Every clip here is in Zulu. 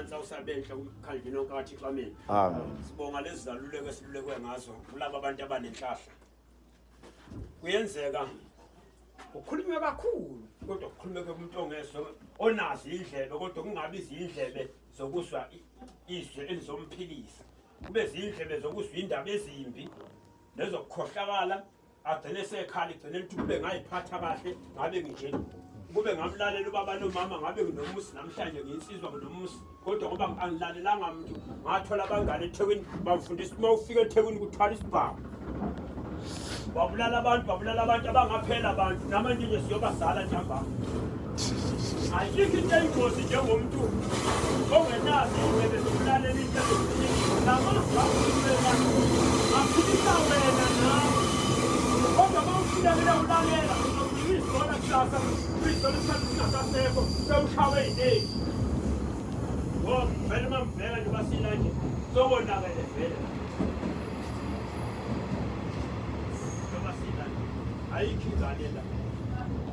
phansi awusabenhle ukhalivini onkathi xameni. Sibonga lezi zaluleko esilulekwe ngazo kulabo abantu abanenhlahla. Kuyenzeka ukukhulunywa kakhulu kodwa ukukhulumeka umuntu ongeso onazi indlebe kodwa kungabi izindlebe zokuswa izwe elizomphilisa. Kube izindlebe zokuswa indaba ezimbi nezokukhohlakala agcine sekhala igcine lithi kube ngayiphatha kahle ngabe nje kube ngamlalela ubaba nomama ngabe nginomusi namhlanje nginsizwa kunomusi kodwa ngoba angilalelanga umuntu ngathola abangane eThekwini bamfundisa uma ufika eThekwini kuthwala isibhamu babulala abantu abangaphela abantu namanje nje siyobazala njamba ayikho into eyingozi njengomuntu ongenazi ingcebe zokulalela into namazwa aphilisa wena nawe kodwa mawufilela ulalela uzizibona kusasa uzizibona isikhathi singasasekho sewushawe yineki vele mamvela nje basila nje sokonakele vele ayikhingalela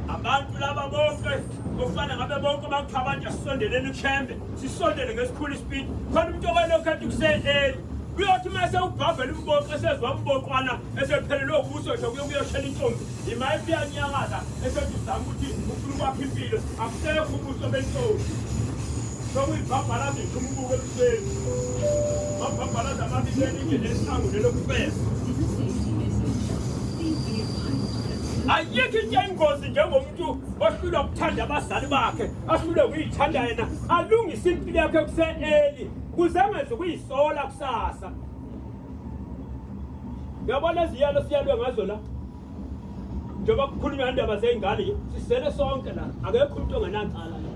abantu laba bonke ofana ngabe bonke bakuthabanje sisondeleni ukhembe sisondele ngesikhulu ispeed khona umuntu okwelokhathi kusele uyothi mase ubhabhela umbonqo esezwa umbonqwana esephelele obuso nje kuyoshela intombi imayipi yanyakaza esethi uzama ukuthi ufuna ukwapha impilo akusekho ubuso bentombi sokuyibhabhalaza inkumbuko ebusweni mabhabhalaza abantu iseninje nesango nelokufeza ayikho into engozi njengomuntu ohlulwa ukuthanda abazali bakhe ahlulwe ukuyithanda yena alungise impilo yakhe kuseli kuzengeze ukuyisola kusasa uyabona iziyalo siyalwe ngazo la njengoba kukhulunywa indaba zengane sisele sonke la akekho umuntu ongenacala